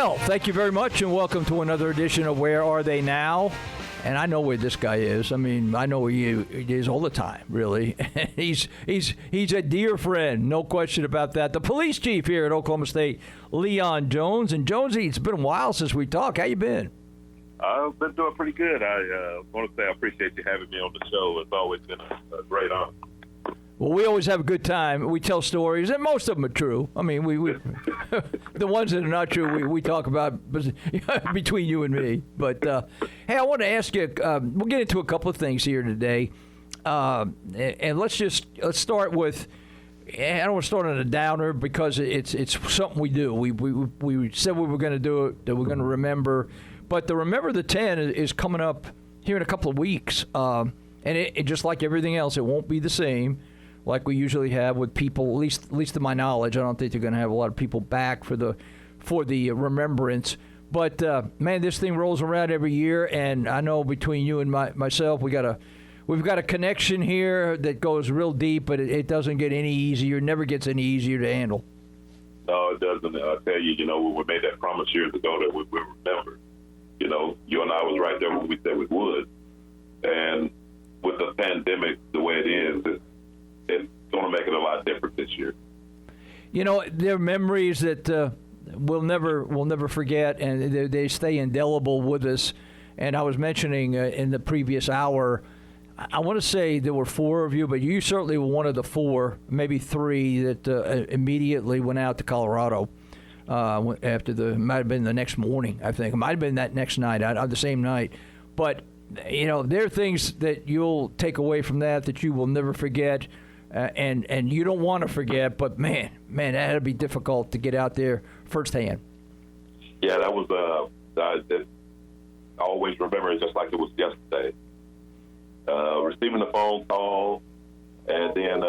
Well, thank you very much, and welcome to another edition of Where Are They Now? And I know where this guy is. I mean, I know where he is all the time, really. he's a dear friend, no question about that. The police chief here at Oklahoma State, Leon Jones. And Jonesy, it's been a while since we talked. How you been? I've been doing pretty good. I want to say I appreciate you having me on the show. It's always been a great honor. Well, we always have a good time. We tell stories, and most of them are true. I mean, we the ones that are not true, we talk about between you and me. But, hey, I want to ask you, we'll get into a couple of things here today. And let's start with, I don't want to start on a downer because it's something we do. We said we were going to do it, that we're going to remember. But the Remember the 10 is coming up here in a couple of weeks. And it just like everything else, it won't be the same like we usually have with people, at least to my knowledge. I don't think they're going to have a lot of people back for the remembrance. But, man, this thing rolls around every year, and I know between you and myself, we've got a connection here that goes real deep, but it doesn't get any easier, never gets any easier to handle. No, it doesn't. I tell you, when we made that promise years ago that we would remember, you and I was right there when we said we would. And with the pandemic the way it is, it's going to make it a lot different this year. There are memories that we'll never forget, and they stay indelible with us. And I was mentioning in the previous hour, I want to say there were 4 of you, but you certainly were one of the 4, maybe 3 that immediately went out to Colorado after might have been the next morning, I think. It might have been that next night, the same night. But, there are things that you'll take away from that you will never forget. And you don't want to forget, but man, that had to be difficult to get out there firsthand. Yeah, that was. I always remember it just like it was yesterday. Receiving the phone call, and then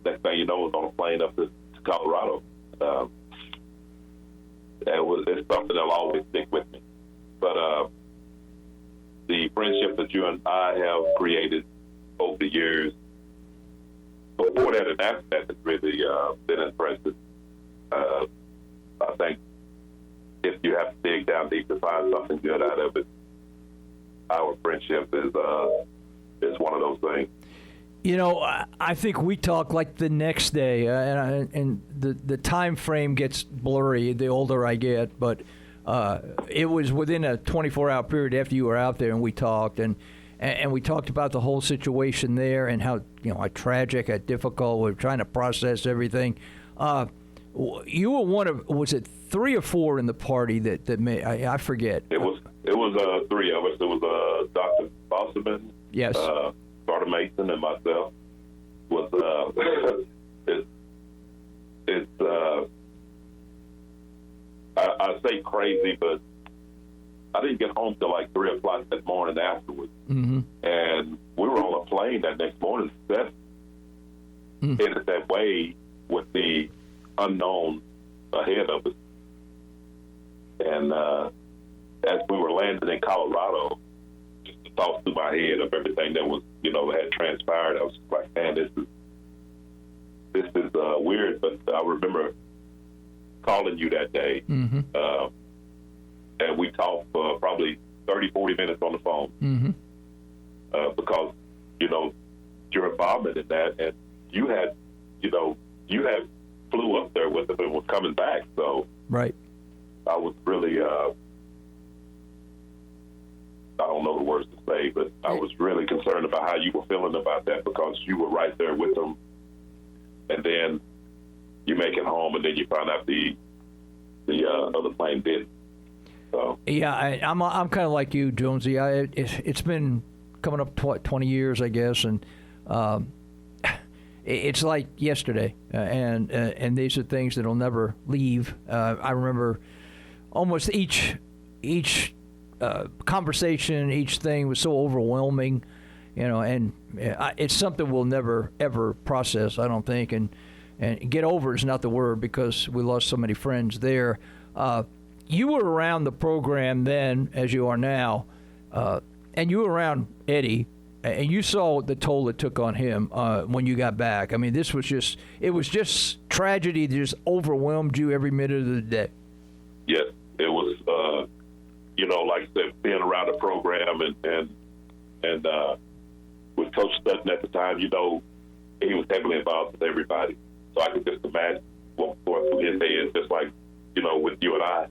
next thing you know, was on a plane up to Colorado. It's something that'll always stick with me. But the friendship that you and I have created over the years. Before that, and after that, it's really been impressive. I think if you have to dig down deep to find something good out of it, our friendship is one of those things. I think we talk like the next day, and the time frame gets blurry the older I get, but it was within a 24-hour period after you were out there, and we talked, and we talked about the whole situation there and how how tragic, how difficult we're trying to process everything. You were one of, was it 3 or 4 in the party that made, I forget. It was 3 of us. It was Dr. Bosselman, yes, Carter Mason, and myself. I say crazy, but I didn't get home till like 3 o'clock that morning afterwards. Mm-hmm. And we were on a plane that next morning, headed that way with the unknown ahead of us. And as we were landing in Colorado, just the thoughts through my head of everything that was, had transpired, I was like, man, this is weird. But I remember calling you that day. Mm-hmm. And we talked for probably 30, 40 minutes on the phone. Mm-hmm. Because, your involvement in that, and you had flew up there with them and was coming back. So right. I was really, I don't know the words to say, but I was really concerned about how you were feeling about that because you were right there with them. And then you make it home, and then you find out the other plane didn't. So. Yeah, I'm kind of like you, Jonesy. It's been coming up 20 years, I guess, and it's like yesterday. And these are things that'll never leave. I remember almost each conversation, each thing was so overwhelming, and it's something we'll never ever process, I don't think, and get over is not the word because we lost so many friends there. You were around the program then, as you are now, and you were around Eddie, and you saw the toll it took on him when you got back. I mean, it was just tragedy that just overwhelmed you every minute of the day. Yes, it was. Like I said, being around the program and with Coach Sutton at the time, he was heavily involved with everybody. So I could just imagine what going through his head, just like with you and I.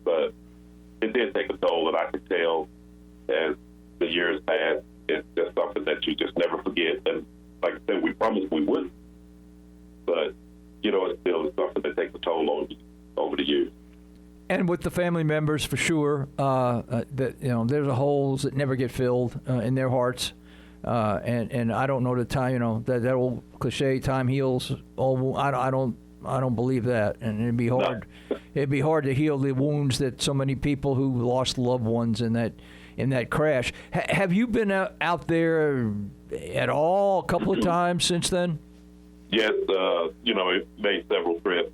But it did take a toll, and I could tell as the years passed, it's just something that you just never forget. And like I said, we promised we wouldn't, but it's still something that takes a toll on you over the years. And with the family members, for sure, that there's a holes that never get filled in their hearts, and I don't know the time. That old cliche, time heals all. I don't believe that, and it'd be hard. No. It'd be hard to heal the wounds that so many people who lost loved ones in that crash. Have you been out there at all a couple of times since then? Yes, it made several trips.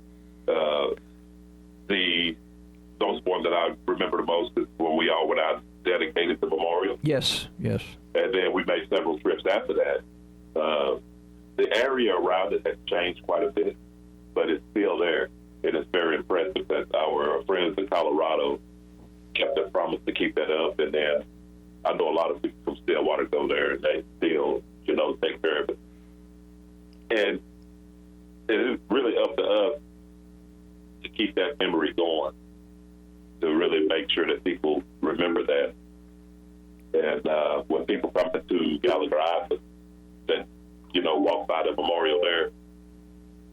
Those one that I remember the most is when we all went out and dedicated the memorial. Yes. And then we made several trips after that. The area around it has changed quite a bit, but it's still there. It is very impressive that our friends in Colorado kept their promise to keep that up. And then I know a lot of people from Stillwater go there, and they still, take care of it. And it is really up to us to keep that memory going, to really make sure that people remember that. And when people come to Gallagher Island, that, walk by the memorial there,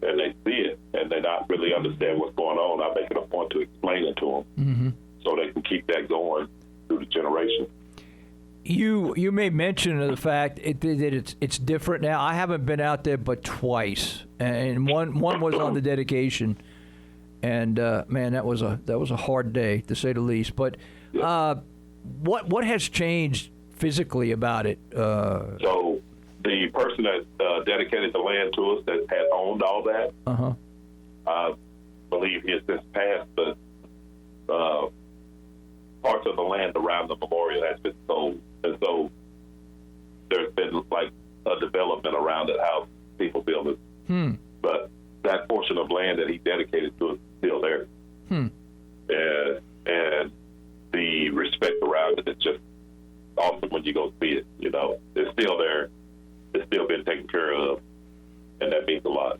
and they see it, and they not really understand what's going on, I make it a point to explain it to them, so they can keep that going through the generation. You made mention of the fact that it's different now. I haven't been out there but twice, and one was on the dedication, and man, that was a hard day to say the least. But what has changed physically about it? So the person that dedicated the land to us, that had owned all that, I believe he has since passed, but parts of the land around the memorial has been sold. And so there's been like a development around it, how people build it. But that portion of land that he dedicated to us is still there. And the respect around it is just awesome when you go see it. It's still there. It's still been taken care of, and that means a lot.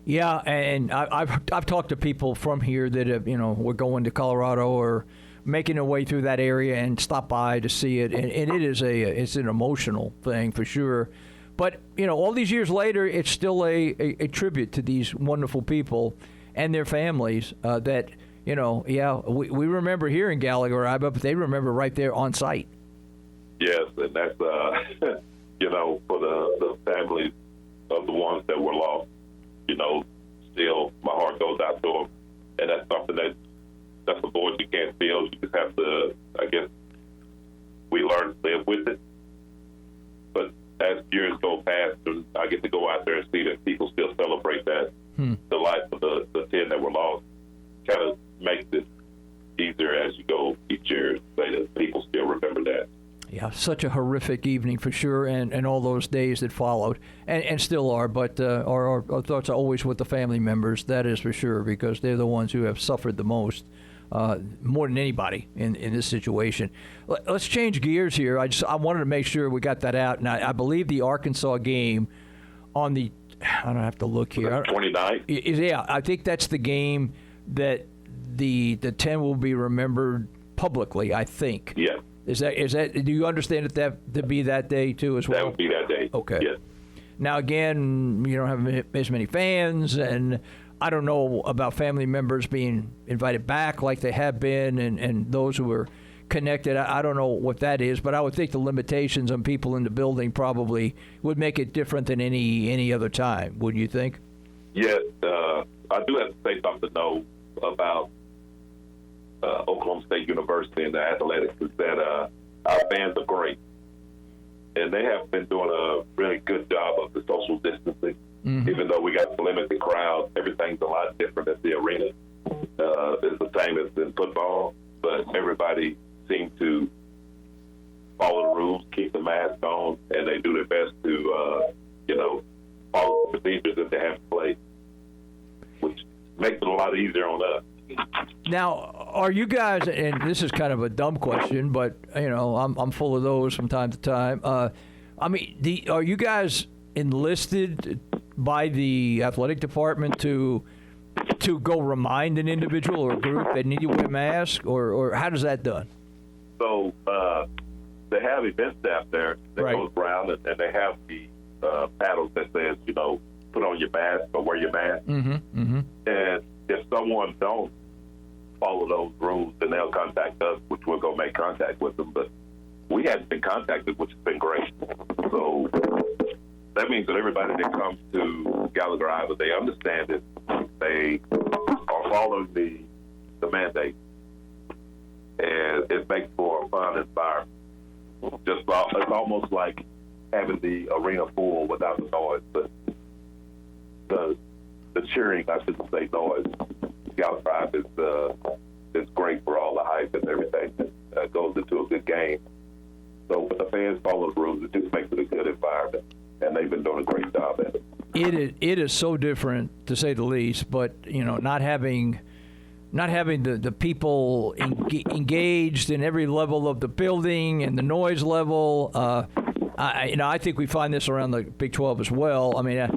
Yeah, and I've talked to people from here that have, were going to Colorado or making their way through that area and stop by to see it, and it is it's an emotional thing for sure. But all these years later, it's still a tribute to these wonderful people and their families that we remember here in Gallagher, but they remember right there on site. Yes, and that's for the families of the ones that were lost. Still my heart goes out to them, and that's something that's a voice you can't feel. You just have to, I guess, we learn to live with it. But as years go past, and I get to go out there and see that people still celebrate that, the life of the 10 that were lost, kind of makes it easier as you go each year to say that people still remember that. Yeah, such a horrific evening for sure, and all those days that followed, and still are, but our thoughts are always with the family members, that is for sure, because they're the ones who have suffered the most, more than anybody in this situation. Let's change gears here. I wanted to make sure we got that out, and I believe the Arkansas game on the, I don't have to look here. 29th? Yeah, I think that's the game that the 10 will be remembered publicly, I think. Yeah. Is that? Do you understand that to be that day too as well? That would be that day. Okay. Yes. Now again, you don't have as many fans, and I don't know about family members being invited back like they have been, and those who were connected. I don't know what that is, but I would think the limitations on people in the building probably would make it different than any other time. Wouldn't you think? Yes. I do have to say something though about Oklahoma State University and the athletics is that our fans are great, and they have been doing a really good job of the social distancing. Even though we got limited crowds, everything's a lot different at the arena. It's the same as in football, but everybody seems to follow the rules, keep the mask on, and they do their best to follow the procedures that they have in place, which makes it a lot easier on us. Now, are you guys? And this is kind of a dumb question, but I'm full of those from time to time. I mean, are you guys enlisted by the athletic department to go remind an individual or a group that need to wear a mask, or how does that done? So they have event staff there that Right. goes around and they have the paddles that says, put on your mask or wear your mask. Mm-hmm. Mm-hmm. And if someone don't follow those rules, then they'll contact us, which we'll go make contact with them. But we hadn't been contacted, which has been great. So that means that everybody that comes to Gallagher Island, they understand it. They are following the mandate. And it makes for a fun environment. It's almost like having the arena full without the noise, but the cheering, I shouldn't say noise. Gallagher Island is great for all the hype and everything that goes into a good game. So when the fans follow the rules, it just makes it a good environment, and they've been doing a great job at it. It is so different, to say the least, but not having the people engaged in every level of the building and the noise level. I think we find this around the Big 12 as well. I mean,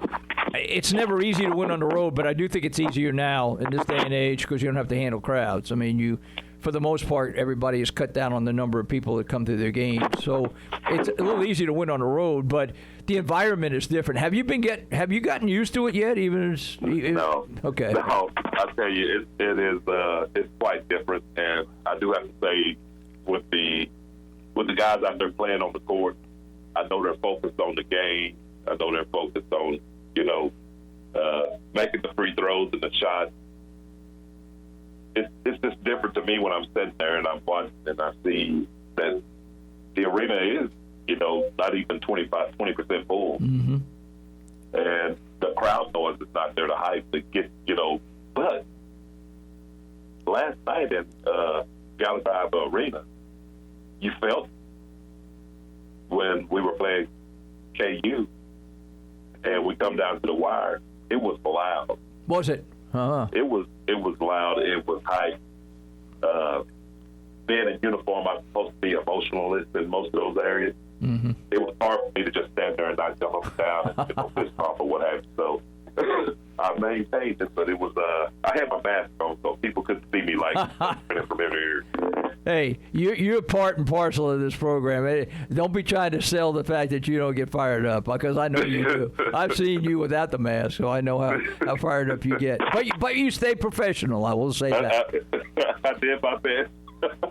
it's never easy to win on the road, but I do think it's easier now in this day and age because you don't have to handle crowds. I mean, for the most part, everybody has cut down on the number of people that come to their games, so it's a little easier to win on the road. But the environment is different. Have you gotten used to it yet? No. Okay. No, I tell you, it is it's quite different, and I do have to say, with the guys out there playing on the court, I know they're focused on the game. I know they're focused on making the free throws and the shots. It's just different to me when I'm sitting there and I'm watching and I see that the arena is, not even 20% full. Mm-hmm. And the crowd noise is not there to hype to get, but last night in Gallagher Arena, you felt when we were playing KU and we come down to the wire, it was loud. Was it? Uh-huh. It was loud. It was hype. Being in uniform, I'm supposed to be emotionalist in most of those areas. Mm-hmm. It was hard for me to just stand there and not jump up and down and fist off or what have you. So I maintained it, but it was I had my mask on, so people couldn't see me like from ear to ear. Hey, you're part and parcel of this program. Hey, don't be trying to sell the fact that you don't get fired up, because I know you do. I've seen you without the mask, so I know how fired up you get. But you stay professional, I will say that. I did my best.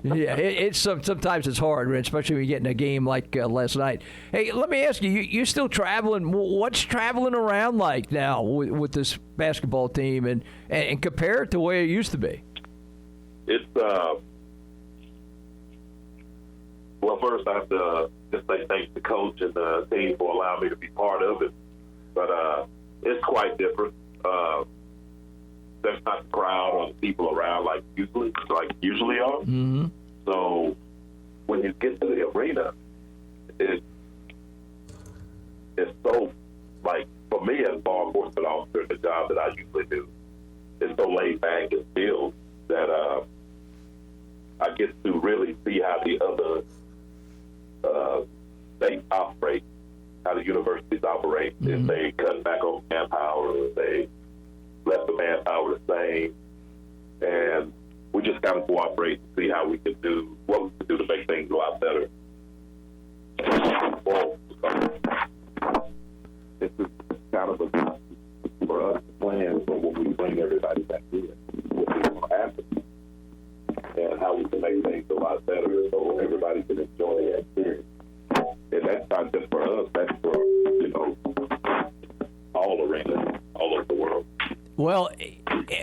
Yeah, it's sometimes it's hard, especially when you get in a game like last night. Hey, let me ask you, you're still traveling. What's traveling around like now with this basketball team, and compare it to where it used to be? It's well, first I have to just say thanks to coach and the team for allowing me to be part of it. But it's quite different. There's not the crowd or the people around like usually are. Mm-hmm. So when you get to the arena, it's so, like, for me as law enforcement officer, the job that I usually do, it's so laid back and filled that I get to really see how the other states operate, how the universities operate. Mm-hmm. If they cut back on manpower, or if they left the manpower the same, and we just got to cooperate and see how we can do what we can do to make things a lot better. Well, this is kind of a for us to plan for when we bring everybody back in, what we want to happen, and how we can make things a lot better so everybody can enjoy the experience. And that's not just for us, that's for, all arenas, all over the world. Well,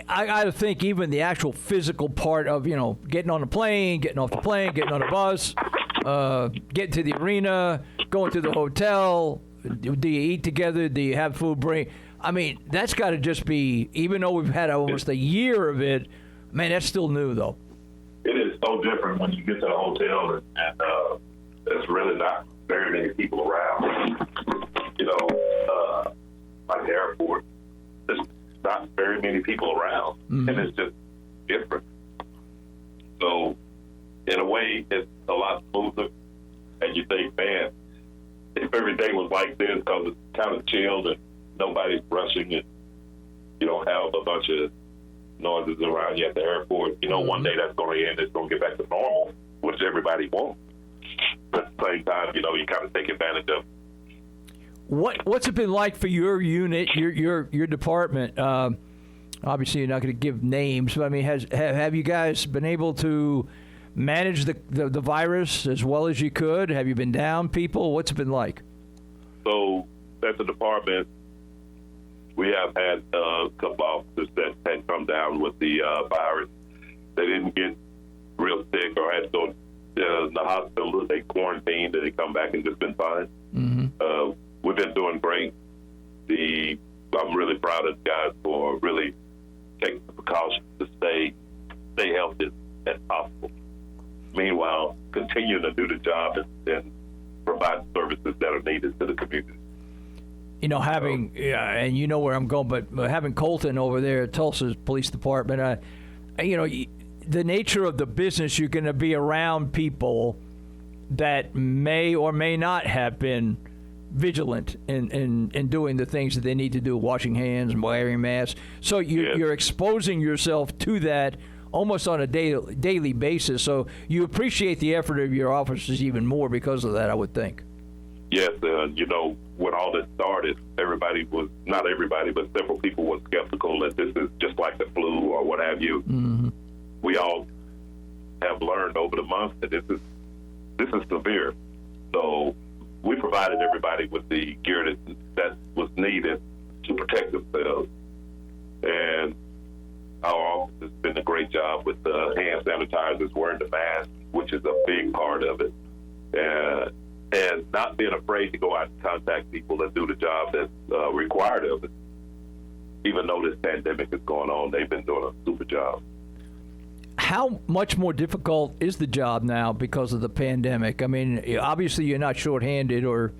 I got to think even the actual physical part of, getting on the plane, getting off the plane, getting on the bus, getting to the arena, going to the hotel. Do you eat together? Do you have food? I mean, that's got to just be, even though we've had almost a year of it, man, that's still new, though. It is so different when you get to the hotel and there's really not very many people around. Like the airport, there's not very many people around. Mm-hmm. And it's just, different. So in a way, it's a lot smoother. And you think, man, if every day was like this, because it's kind of chilled and nobody's rushing and you don't have a bunch of noises around you at the airport, one day that's going to end, it's going to get back to normal, which everybody wants. But at the same time, you kind of take advantage of it. What's it been like for your unit, your department? Obviously, you're not going to give names, but I mean, have you guys been able to manage the virus as well as you could? Have you been down people? What's it been like? So at the department, we have had a couple officers that had come down with the virus. They didn't get real sick or had to go in the hospital. They quarantined and they come back and just been fine. Mm-hmm. We've been doing great. I'm really proud of the guys for really taking the precautions to stay healthy as possible. Meanwhile, continuing to do the job and provide services that are needed to the community. Having, and you know where I'm going, but having Colton over there at Tulsa's Police Department, the nature of the business, you're going to be around people that may or may not have been vigilant in doing the things that they need to do, washing hands and wearing masks. So you're exposing yourself to that almost on a daily basis. So you appreciate the effort of your officers even more because of that, I would think. Yes, when all this started, not everybody, but several people were skeptical that this is just like the flu or what have you. Mm-hmm. We all have learned over the months that this is severe. So we provided everybody with the gear that was needed to protect themselves. And our office has been a great job with the hand sanitizers, wearing the mask, which is a big part of it. And not being afraid to go out and contact people and do the job that's required of it. Even though this pandemic is going on, they've been doing a super job. How much more difficult is the job now because of the pandemic? I mean, obviously you're not shorthanded, or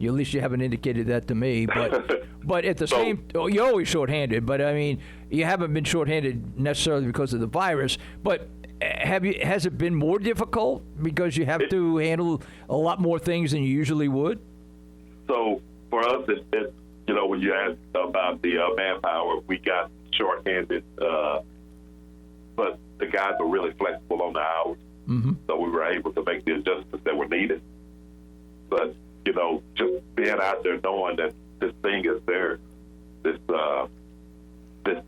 at least you haven't indicated that to me. But at the you're always shorthanded. But I mean, you haven't been shorthanded necessarily because of the virus. But has it been more difficult because you have to handle a lot more things than you usually would? So for us, when you asked about the manpower, we got shorthanded. But the guys are really flexible on the hours, mm-hmm. So we were able to make the adjustments that were needed. But just being out there knowing that this thing is there, this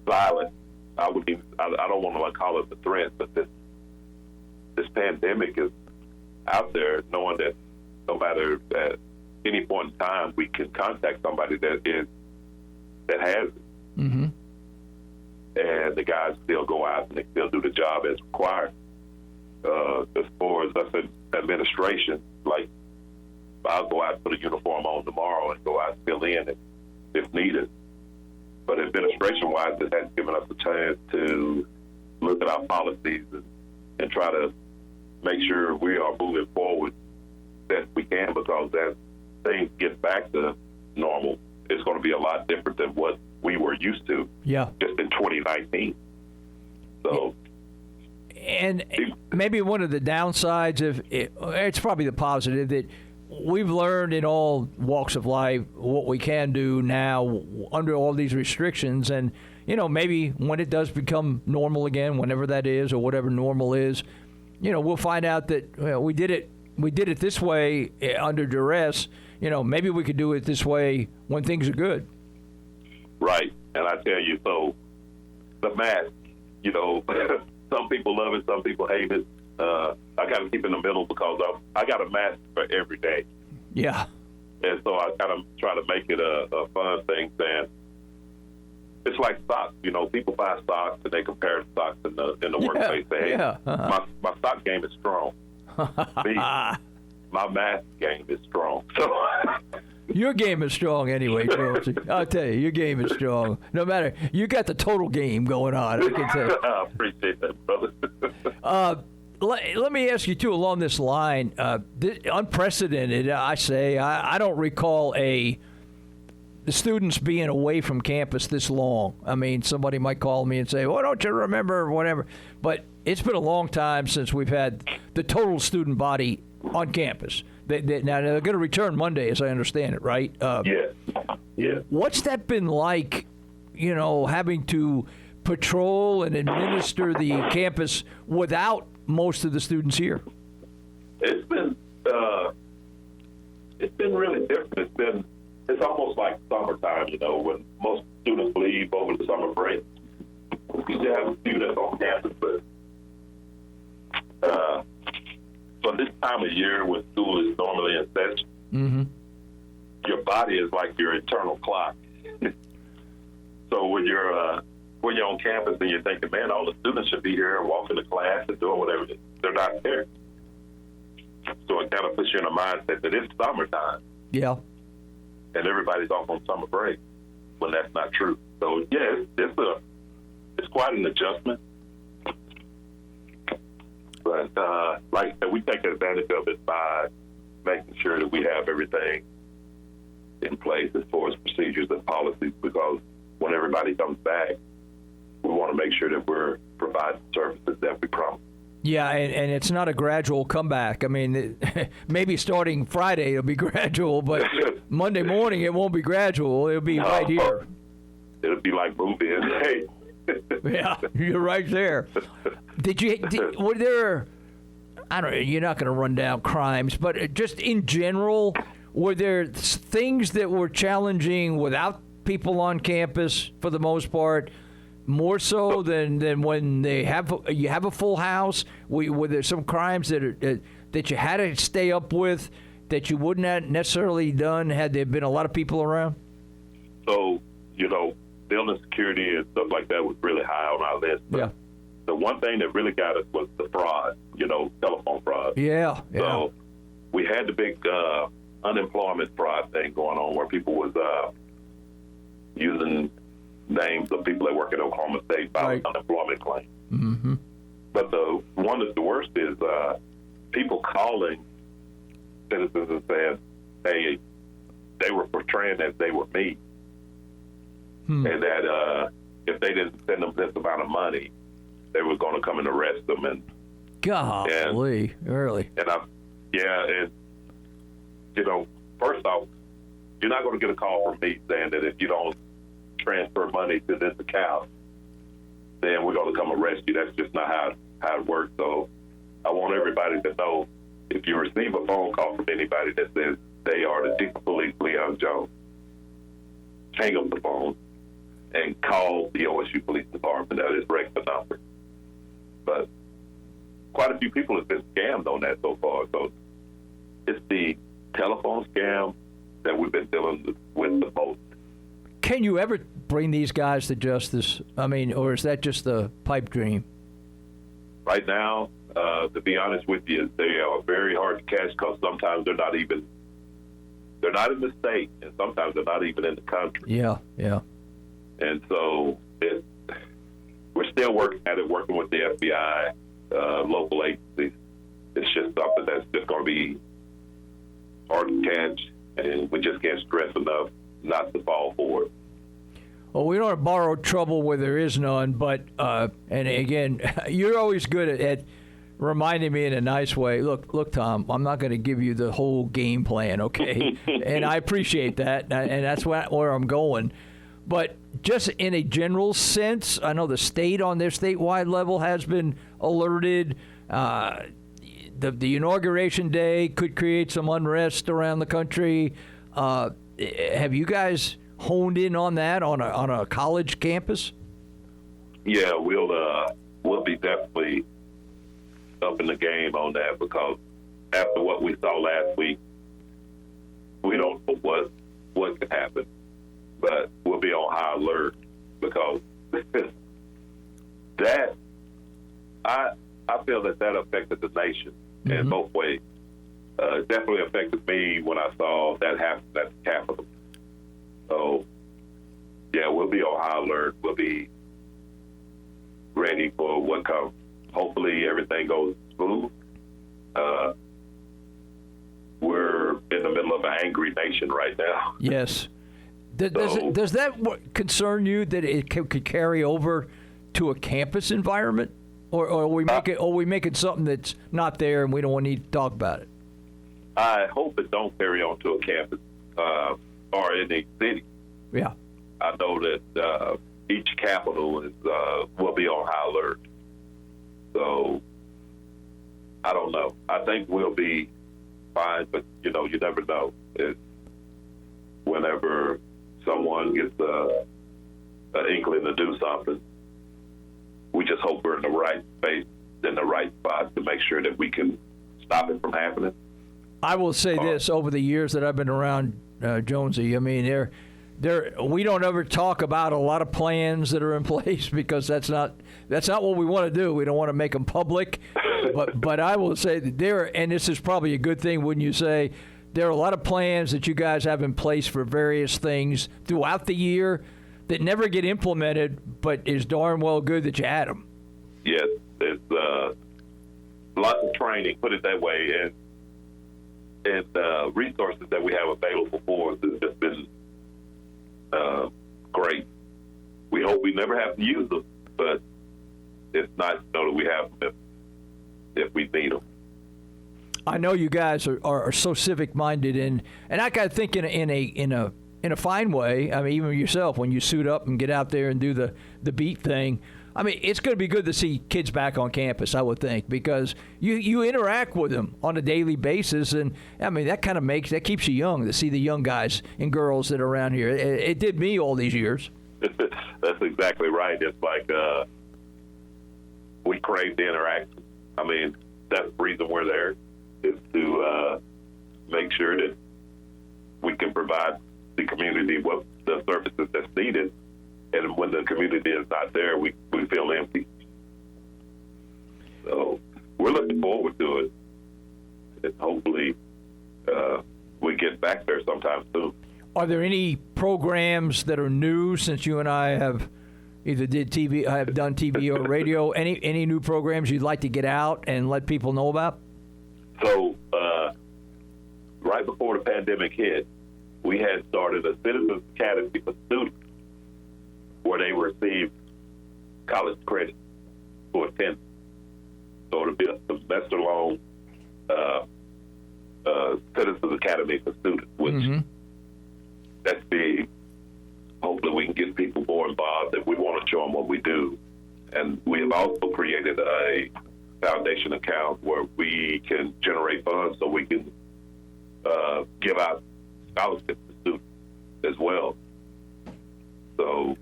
silence, I don't want to call it the threat, but this pandemic is out there, knowing that no matter at any point in time we can contact somebody that has it. Mm-hmm. And the guys still go out and they still do the job as required. As far as us in administration, like I'll go out and put a uniform on tomorrow and go out and fill in if needed. But administration-wise, it has given us a chance to look at our policies and try to make sure we are moving forward best we can, because as things get back to normal, it's going to be a lot different than what we were used to just in 2019. So, and maybe one of the downsides it's probably the positive, that we've learned in all walks of life what we can do now under all these restrictions. And, maybe when it does become normal again, whenever that is, or whatever normal is, we'll find out that we did it this way under duress. Maybe we could do it this way when things are good. Right. And I tell you, so the mask, some people love it, some people hate it. I got to keep in the middle because I got a mask for every day. Yeah. And so I kind of try to make it a fun thing, saying it's like socks. People buy socks and they compare the socks in the workplace. Say, hey, my sock game is strong. My mask game is strong. So your game is strong anyway, George. I'll tell you, your game is strong. No matter, you got the total game going on. I can tell you. I appreciate that, brother. Let me ask you, too, along this line, unprecedented, I say. I don't recall a the students being away from campus this long. I mean, somebody might call me and say, "Well, don't you remember whatever?" But it's been a long time since we've had the total student body on campus. Now they're going to return Monday, as I understand it, right? Yeah. What's that been like? Having to patrol and administer the campus without most of the students here. It's been really different. It's almost like summertime, when most students leave over the summer break. We still have a few that's on campus, but for this time of year when school is normally in session, your body is like your internal clock. So when you're on campus and you're thinking, man, all the students should be here and walking to class and doing whatever, they're not there. So it kind of puts you in a mindset that it's summertime. Yeah. And everybody's off on summer break when that's not true. So yeah, it's quite an adjustment. But like I said, we take advantage of it by making sure that we have everything in place as far as procedures and policies, because when everybody comes back, we want to make sure that we're providing services that we promise. Yeah, and it's not a gradual comeback. I mean, maybe starting Friday it'll be gradual, but Monday morning it won't be gradual. It'll be right here. It'll be like moving. Hey. Yeah, you're right there. Were there, I don't know, you're not going to run down crimes, but just in general, were there things that were challenging without people on campus for the most part? More so than when you have a full house. Were there some crimes that you had to stay up with that you wouldn't have necessarily done had there been a lot of people around? So building security and stuff like that was really high on our list. But the one thing that really got us was the fraud. Telephone fraud. Yeah. So we had the big unemployment fraud thing going on where people was using names of people that work at Oklahoma State filing unemployment claims. Mm-hmm. But the one that's the worst is people calling citizens and saying, hey, they were portraying that they were me. And that if they didn't send them this amount of money, they were going to come and arrest them. And golly, really? And first off, you're not going to get a call from me saying that if you don't transfer money to this account, then we're going to come arrest you. That's just not how it works. So I want everybody to know, if you receive a phone call from anybody that says they are the Chief of Police Leon Jones, hang up the phone and call the OSU Police Department at its regular number. But quite a few people have been scammed on that so far. So it's the telephone scam that we've been dealing with the most. Can you ever bring these guys to justice? I mean, or is that just a pipe dream? Right now, to be honest with you, they are very hard to catch because sometimes they're not in the state, and sometimes they're not even in the country. Yeah. And so we're still working at it, working with the FBI, local agencies. It's just something that's just going to be hard to catch, and we just can't stress enough not to fall for it. Well, we don't want to borrow trouble where there is none, but, and again, you're always good at reminding me in a nice way. Look, Tom, I'm not going to give you the whole game plan, okay? And I appreciate that, and that's where I'm going. But just in a general sense, I know the state on their statewide level has been alerted. The inauguration day could create some unrest around the country. Have you guys honed in on that on a college campus? Yeah, we'll be definitely up in the game on that, because after what we saw last week, we don't know what could happen, but we'll be on high alert, because that I feel that affected the nation in both ways. It definitely affected me when I saw that happen at the Capitol. So, yeah, we'll be on high alert. We'll be ready for what comes. Hopefully everything goes smooth. We're in the middle of an angry nation right now. Yes. Does that concern you that it could carry over to a campus environment, or are we making something that's not there and we don't need to talk about it? I hope it don't carry on to a campus or any city. Yeah. I know that each capital will be on high alert. So I don't know. I think we'll be fine, but you never know. Whenever someone gets an inkling to do something, we just hope we're in the right space, in the right spot to make sure that we can stop it from happening. I will say this: over the years that I've been around, Jonesy, I mean, we don't ever talk about a lot of plans that are in place because that's not what we want to do. We don't want to make them public. But I will say that and this is probably a good thing, wouldn't you say? There are a lot of plans that you guys have in place for various things throughout the year that never get implemented, but is darn well good that you had them. Yes, there's lots of training, put it that way, and resources that we have available for us has just been great. We hope we never have to use them, but it's nice to know that we have them if we need them. I know you guys are so civic minded, and I got to think in a fine way. I mean, even yourself, when you suit up and get out there and do the beat thing, I mean, it's going to be good to see kids back on campus, I would think, because you interact with them on a daily basis, and I mean that keeps you young to see the young guys and girls that are around here. It did me all these years. That's exactly right. It's like we crave the interaction. I mean, that's the reason we're there, is to make sure that we can provide the community with the services that's needed. And when the community is not there, we feel empty. So we're looking forward to it. And hopefully we get back there sometime soon. Are there any programs that are new since you and I have either done TV or radio? Any new programs you'd like to get out and let people know about? So right before the pandemic hit, we had started a Citizens Academy for students, where they receive college credit for attendance. So it'll be a semester-long Citizens Academy for students, which that's big. Hopefully we can get people more involved, that we want to show them what we do. And we have also created a foundation account where we can generate funds so we can give out scholarships to students as well. So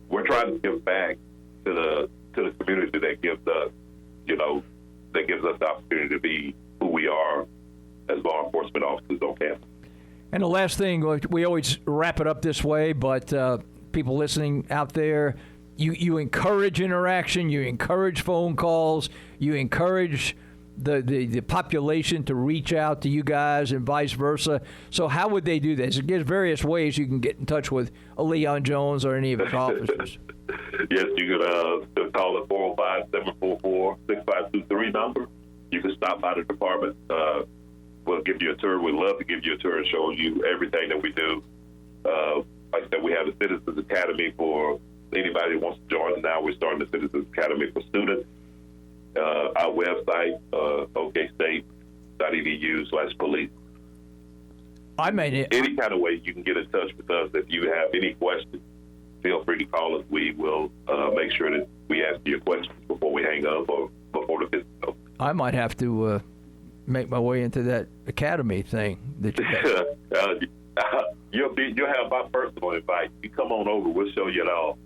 we're trying to give back to the community that gives us, the opportunity to be who we are as law enforcement officers on campus. And the last thing, we always wrap it up this way, but people listening out there, you encourage interaction, you encourage phone calls, you encourage the population to reach out to you guys and vice versa. So how would they do this? There's various ways you can get in touch with Leon Jones or any of his officers. Yes, you can call the 405-744-6523 number. You can stop by the department. We'll give you a tour. We'd love to give you a tour and show you everything that we do. Like I said, we have the Citizens Academy for anybody who wants to join. Now we're starting the Citizens Academy for students. Our website, okstate.edu/police. Any kind of way you can get in touch with us. If you have any questions, feel free to call us. We will make sure that we ask you questions before we hang up or before the visit. I might have to make my way into that academy thing that you got. You'll have my personal invite. You come on over. We'll show you it all.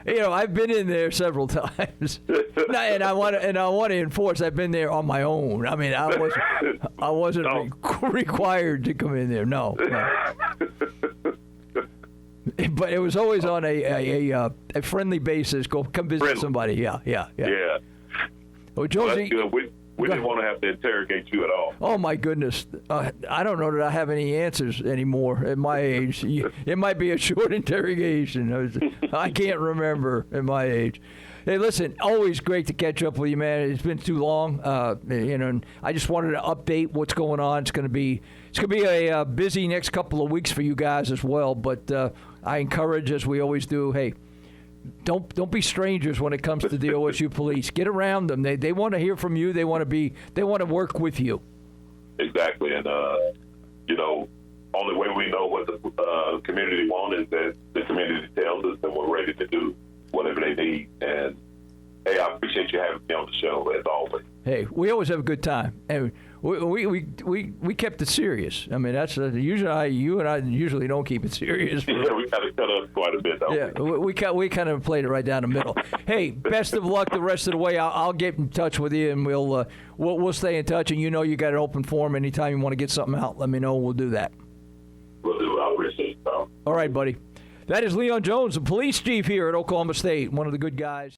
I've been in there several times, and I want to enforce. I've been there on my own. I mean, I wasn't required to come in there. No. But it was always on a friendly basis. Come visit somebody. Yeah. Well, Josie, well, we didn't want to have to interrogate you at all. Oh, my goodness. I don't know that I have any answers anymore at my age. It might be a short interrogation. I can't remember at my age. Hey, listen, always great to catch up with you, man. It's been too long, and I just wanted to update what's going on. It's going to be a busy next couple of weeks for you guys as well. But I encourage, as we always do, hey, don't be strangers when it comes to the OSU police. Get around them. They want to hear from you. They want to work with you. Exactly, and only way we know what the community wants is that the community tells us, and we're ready to do whatever they need. And hey, I appreciate you having me on the show as always. Hey, we always have a good time, and we kept it serious. I mean, that's usually you and I usually don't keep it serious. Yeah, we kind of cut up quite a bit. We kind of played it right down the middle. Hey, best of luck the rest of the way. I'll get in touch with you, and we'll stay in touch. And you got an open forum anytime you want to get something out. Let me know. We'll do that. We'll do. I appreciate it, Tom. All right, buddy. That is Leon Jones, the police chief here at Oklahoma State, one of the good guys.